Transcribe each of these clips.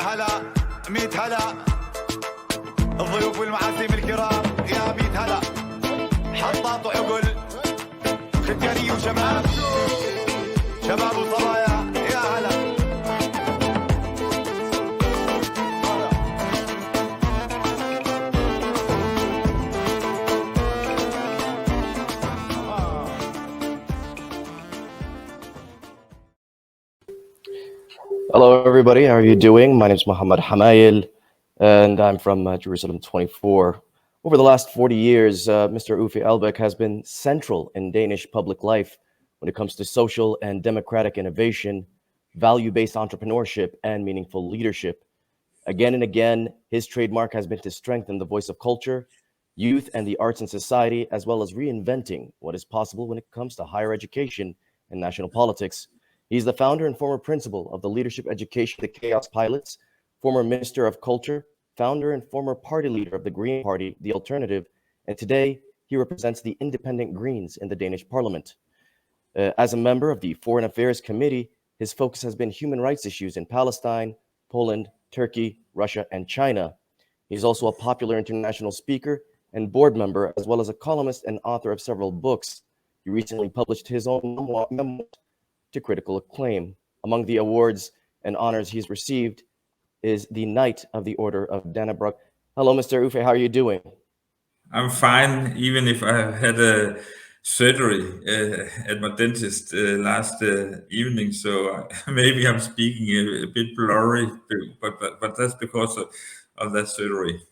هلا 100 هلا الضيوف والمعازيم الكرام يا 100 هلا حطاط وعقل ختياري وشباب شباب وصبايا يا هلا. Hello, everybody. How are you doing? My name is Muhammad Hamayil, and I'm from Jerusalem 24. Over the last 40 years, Mr. Uffe Elbæk has been central in Danish public life when it comes to social and democratic innovation, value-based entrepreneurship, and meaningful leadership. Again and again, his trademark has been to strengthen the voice of culture, youth, and the arts in society, as well as reinventing what is possible when it comes to higher education and national politics. He's the founder and former principal of the Leadership Education, the Chaos Pilots, former Minister of Culture, founder and former party leader of the Green Party, the Alternative, and today he represents the Independent Greens in the Danish Parliament. As a member of the Foreign Affairs Committee, his focus has been human rights issues in Palestine, Poland, Turkey, Russia, and China. He's also a popular international speaker and board member, as well as a columnist and author of several books. He recently published his own memoir to critical acclaim. Among the awards and honors he's received is the Knight of the Order of Dannebrog. Hello, Mr. Uffe, how are you doing? I'm fine, even if I had a surgery at my dentist last evening, so maybe I'm speaking a bit blurry, but that's because of that surgery.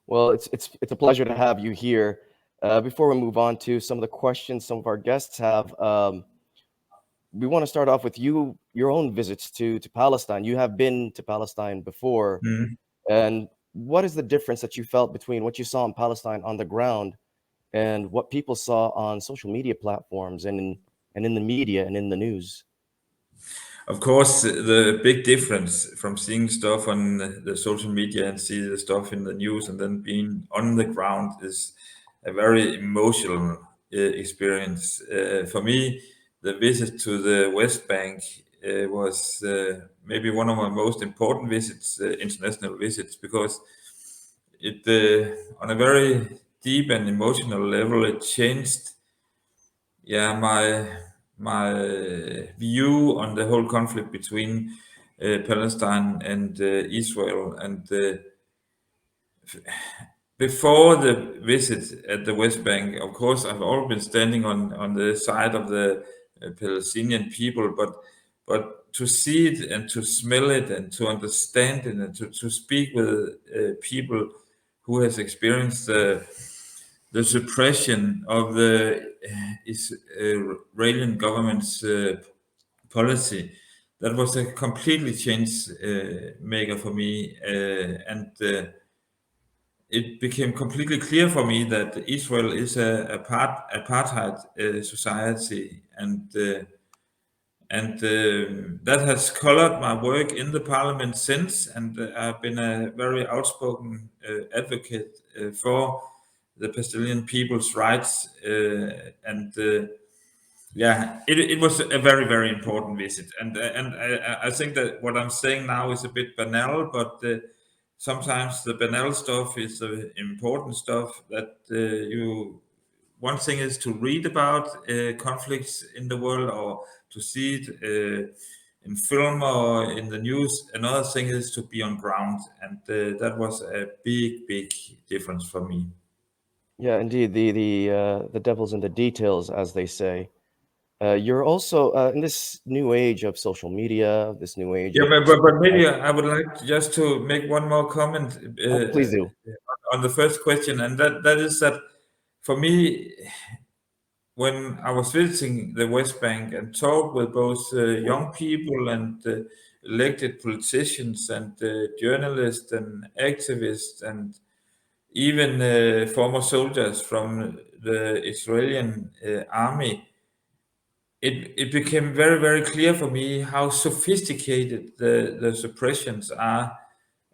Well, it's a pleasure to have you here. Before we move on to some of the questions some of our guests have, we want to start off with your own visits to Palestine. You have been to Palestine before, and what is the difference that you felt between what you saw in Palestine on the ground and what people saw on social media platforms and in the media and in the news? Of course, the big difference from seeing stuff on the social media and see the stuff in the news and then being on the ground is a very emotional experience. For me, the visit to the West Bank was maybe one of my most important visits, international visits, because it, on a very deep and emotional level, it changed, my view on the whole conflict between Palestine and Israel. And before the visit at the West Bank, of course, I've always been standing on the side of the Palestinian people, but to see it and to smell it and to understand it and to speak with people who has experienced the suppression of the Israeli government's policy, that was a completely change maker for me, and it became completely clear for me that Israel is a apartheid society, and that has colored my work in the parliament since, and I've been a very outspoken advocate for the Palestinian people's rights, and it was a very, very important visit, and I think that what I'm saying now is a bit banal, but sometimes the banal stuff is the important stuff that one thing is to read about conflicts in the world or to see it in film or in the news. Another thing is to be on ground, and that was a big difference for me. Yeah, indeed, the devil's in the details, as they say. You're also in this new age of social media, this new age. Yeah, but maybe I would like just to make one more comment. Please do. On the first question, and that is that for me, when I was visiting the West Bank and talked with both young people and elected politicians and journalists and activists and even former soldiers from the Israeli army, it became very, very clear for me how sophisticated the suppressions are,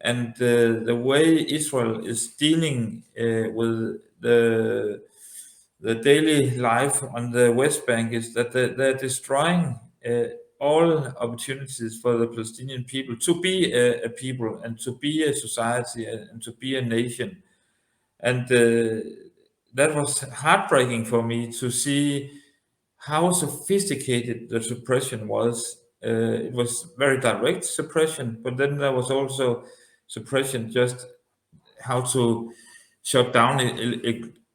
and the way Israel is dealing with the daily life on the West Bank is that they're destroying all opportunities for the Palestinian people to be a people and to be a society and to be a nation. And that was heartbreaking for me to see how sophisticated the suppression was. It was very direct suppression, but then there was also suppression just how to shut down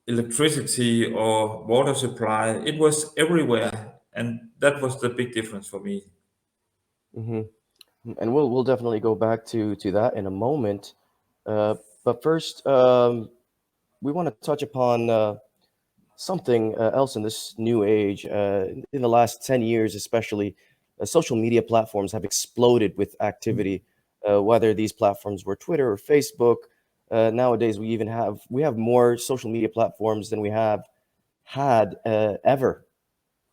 electricity or water supply. It was everywhere, and that was the big difference for me. Hmm. And we'll definitely go back to that in a moment. But first, we want to touch upon something else in this new age. In the last 10 years, especially, social media platforms have exploded with activity. Whether these platforms were Twitter or Facebook, nowadays we have more social media platforms than we have had ever.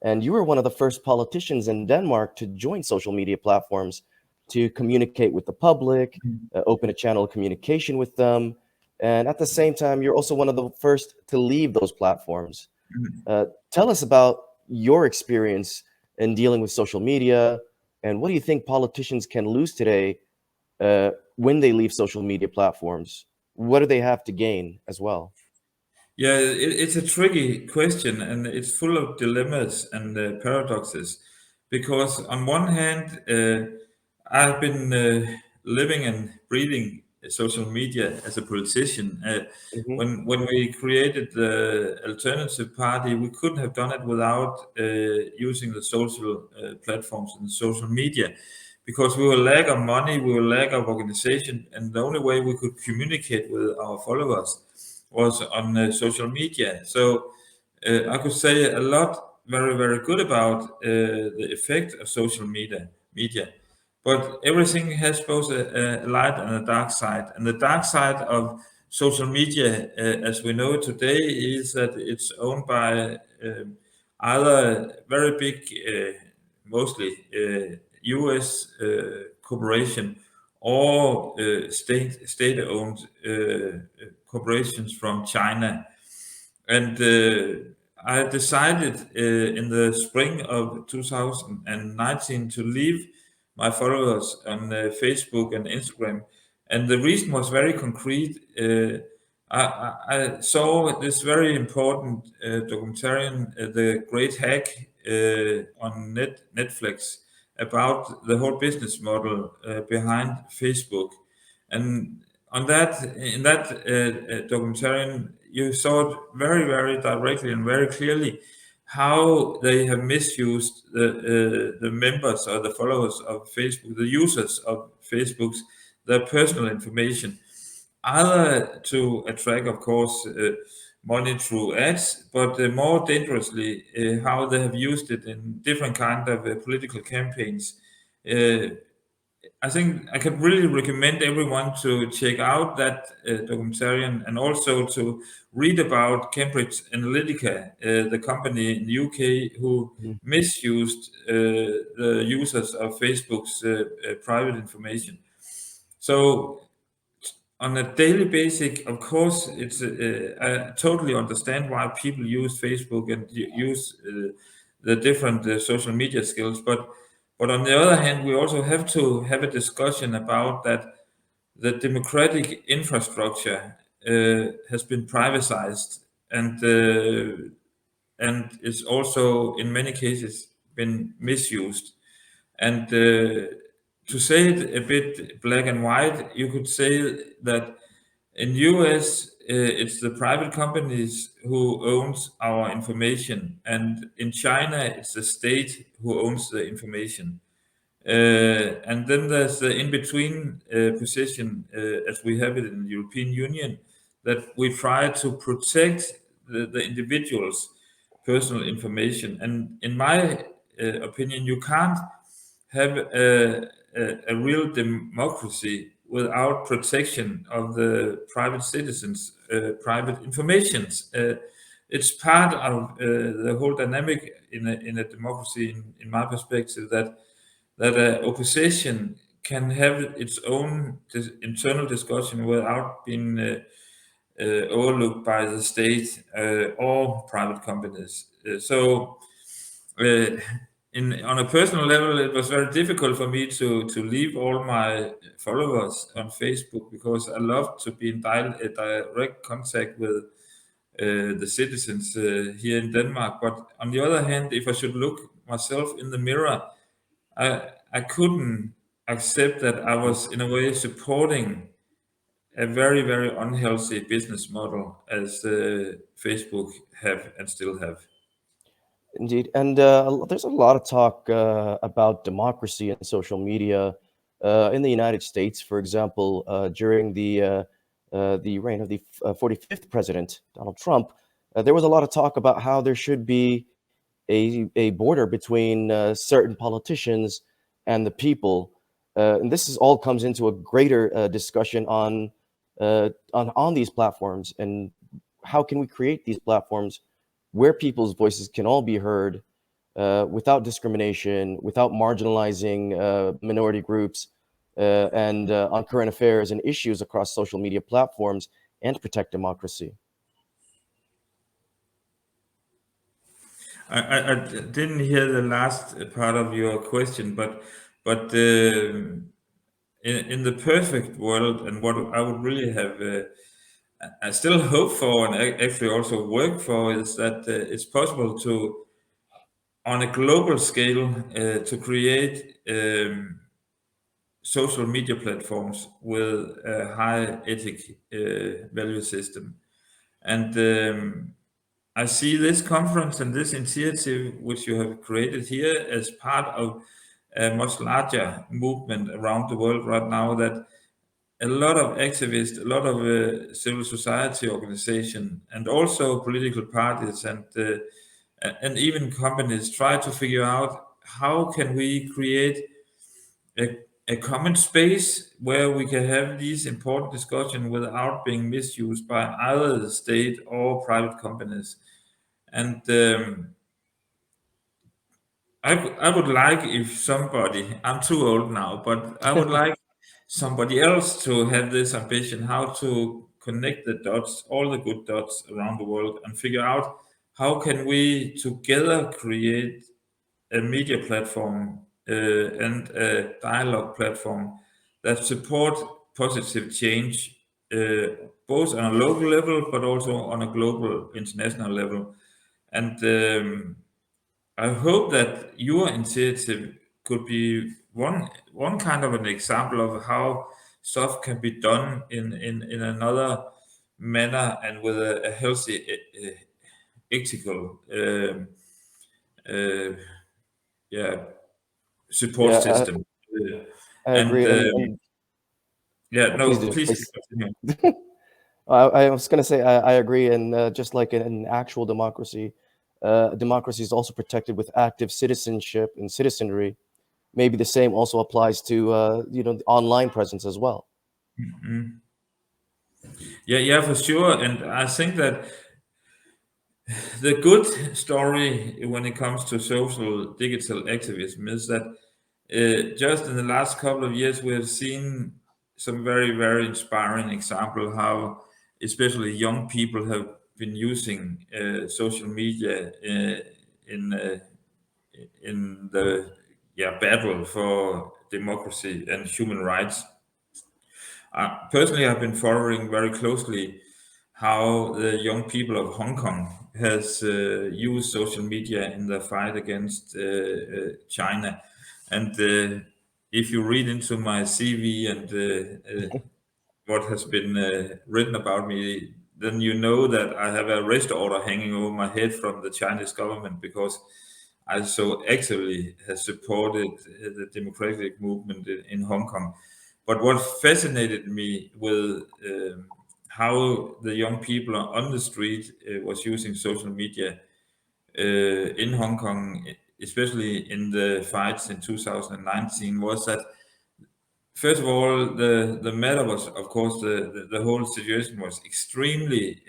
And you were one of the first politicians in Denmark to join social media platforms to communicate with the public, open a channel of communication with them. And at the same time, you're also one of the first to leave those platforms. Tell us about your experience in dealing with social media, and what do you think politicians can lose today when they leave social media platforms? What do they have to gain as well? Yeah, it's a tricky question, and it's full of dilemmas and paradoxes. Because on one hand, I've been living and breathing social media as a politician. Hmm. When we created the Alternative Party, we couldn't have done it without using the social platforms and social media, because we were lack of money, we were lack of organization, and the only way we could communicate with our followers was on social media. So I could say a lot very, very good about the effect of social media. But everything has both a light and a dark side. And the dark side of social media, as we know it today, is that it's owned by either very big, mostly US corporation, or state-owned corporations from China. And I decided in the spring of 2019 to leave my followers on Facebook and Instagram. And the reason was very concrete. I saw this very important documentarian, The Great Hack, on Netflix, about the whole business model behind Facebook. And in that documentarian, you saw it very, very directly and very clearly how they have misused the members or the followers of Facebook, the users of Facebook's, their personal information, either to attract, of course, money through ads, but more dangerously, how they have used it in different kind of political campaigns. I think I can really recommend everyone to check out that documentarian, and also to read about Cambridge Analytica, the company in the UK who misused the users of Facebook's private information. So on a daily basis, of course, it's I totally understand why people use Facebook and use the different social media skills, but on the other hand, we also have to have a discussion about that the democratic infrastructure has been privatized, and is also in many cases been misused. And to say it a bit black and white, you could say that in US, it's the private companies who owns our information, and in China, it's the state who owns the information. And then there's the in-between position, as we have it in the European Union, that we try to protect the individual's personal information. And in my opinion, you can't have a real democracy without protection of the private citizens' private informations. It's part of the whole dynamic in a democracy, in my perspective, that opposition can have its own internal discussion without being overlooked by the state or private companies. So on a personal level, it was very difficult for me to leave all my followers on Facebook, because I love to be in direct contact with the citizens here in Denmark. But on the other hand, if I should look myself in the mirror, I couldn't accept that I was in a way supporting a very, very unhealthy business model as Facebook have and still have. Indeed. And there's a lot of talk about democracy and social media in the United States. For example, during the reign of the 45th president, Donald Trump, there was a lot of talk about how there should be a border between certain politicians and the people. And this all comes into a greater discussion on these platforms, and how can we create these platforms where people's voices can all be heard without discrimination, without marginalizing minority groups, and on current affairs and issues across social media platforms, and protect democracy. I didn't hear the last part of your question, but in the perfect world, and what I would really have, I still hope for, and actually also work for, is that it's possible to, on a global scale, to create social media platforms with a high ethic value system. And I see this conference and this initiative which you have created here as part of a much larger movement around the world right now, that a lot of activists, a lot of civil society organizations, and also political parties and even companies try to figure out how can we create a common space where we can have these important discussions without being misused by either the state or private companies. And I would like, if somebody, I'm too old now, but I would like somebody else to have this ambition, how to connect the dots, all the good dots around the world, and figure out how can we together create a media platform and a dialogue platform that support positive change, both on a local level, but also on a global, international level. And I hope that your initiative could be one kind of an example of how stuff can be done in another manner, and with a healthy, ethical, support Yeah, system. I And agree. And yeah, please no, do, please please. continue. I was going to say, I agree. And just like in an actual democracy, democracy is also protected with active citizenship and citizenry. Maybe the same also applies to the online presence as well. Mhm. Yeah, for sure. And I think that the good story when it comes to social digital activism is that just in the last couple of years, we have seen some very, very inspiring example how especially young people have been using social media in the battle for democracy and human rights. Personally, I've been following very closely how the young people of Hong Kong has used social media in the fight against China. And if you read into my CV and what has been written about me, then you know that I have an arrest order hanging over my head from the Chinese government, because I so actively have supported the democratic movement in Hong Kong. But what fascinated me with how the young people on the street was using social media in Hong Kong, especially in the fights in 2019, was that, first of all, the matter was, of course, the whole situation was extremely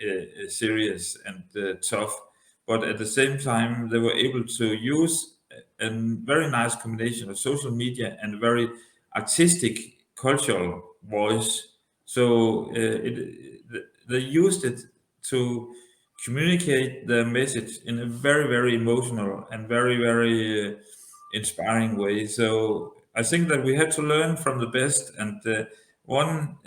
serious and tough. But at the same time, they were able to use a very nice combination of social media and a very artistic cultural voice. So they used it to communicate the message in a very, very emotional and very, very inspiring way. So I think that we have to learn from the best. And one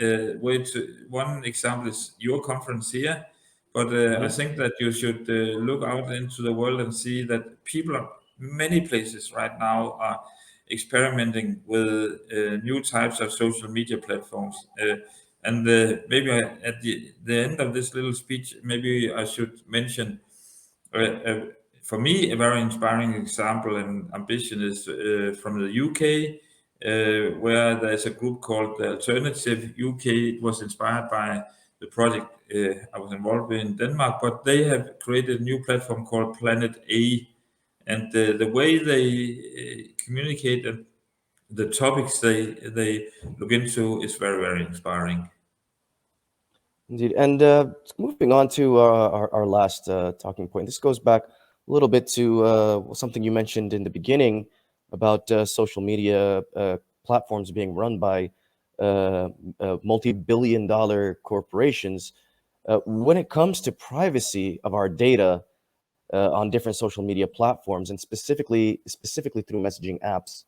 example is your conference here. But I think that you should look out into the world and see that people are many places right now are experimenting with new types of social media platforms. And maybe at the end of this little speech, maybe I should mention, for me, a very inspiring example and ambition is from the UK, where there's a group called the Alternative UK. It was inspired by the project I was involved in Denmark, but they have created a new platform called Planet A. And the way they communicate and the topics they look into is very, very inspiring. Indeed. And moving on to our last talking point, this goes back a little bit to something you mentioned in the beginning about social media platforms being run by multi-billion-dollar corporations. When it comes to privacy of our data on different social media platforms, and specifically through messaging apps,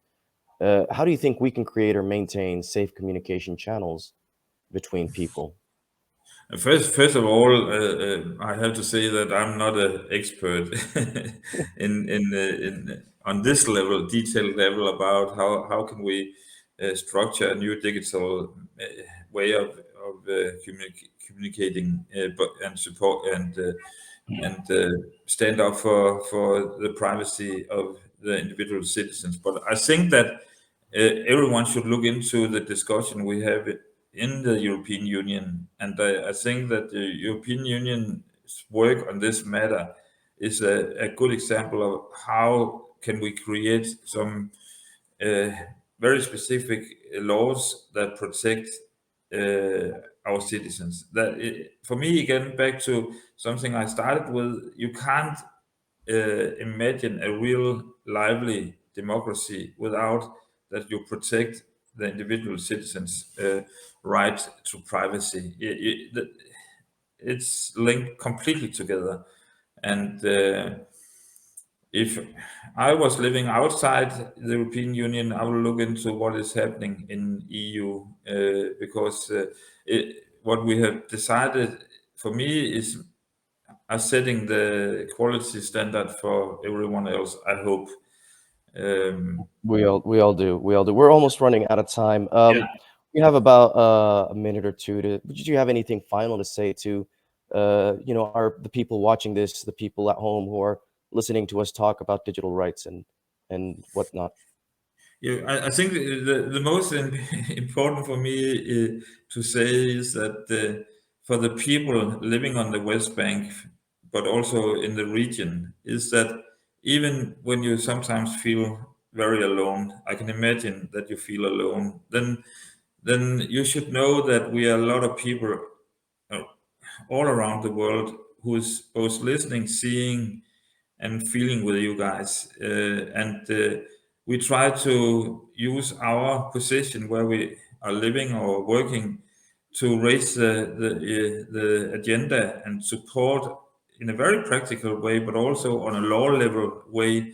how do you think we can create or maintain safe communication channels between people? First of all, I have to say that I'm not an expert in on this level, detailed level, about how can we structure a new digital way of communicating, and support and stand up for the privacy of the individual citizens. But I think that everyone should look into the discussion we have in the European Union. And I think that the European Union's work on this matter is a good example of how can we create some very specific laws that protect our citizens. For me, again, back to something I started with, you can't imagine a real lively democracy without that you protect the individual citizens' right to privacy. It's linked completely together. And if I was living outside the European Union, I will look into what is happening in EU, because what we have decided for me is setting the quality standard for everyone else, I hope. We all do. We're almost running out of time. Yeah. We have about a minute or two to. Did you have anything final to say to, the people watching this, the people at home who are listening to us talk about digital rights and whatnot? Yeah, I think the most important for me to say is that for the people living on the West Bank, but also in the region, is that even when you sometimes feel very alone, I can imagine that you feel alone, then you should know that we are a lot of people all around the world who's both listening, seeing, and feeling with you guys. And we try to use our position where we are living or working to raise the agenda and support in a very practical way, but also on a law level way,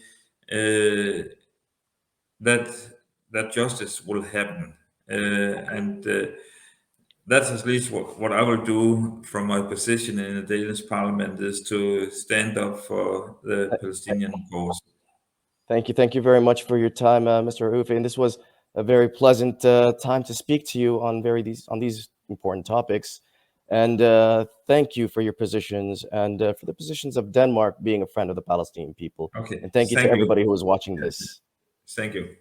that justice will happen. And that's at least what I will do from my position in the Danish parliament, is to stand up for the Palestinian cause. Thank you very much for your time, Mr. Uffe. And this was a very pleasant time to speak to you on these important topics. And thank you for your positions and for the positions of Denmark being a friend of the Palestinian people. Okay. And thank you to everybody who was watching this. Thank you.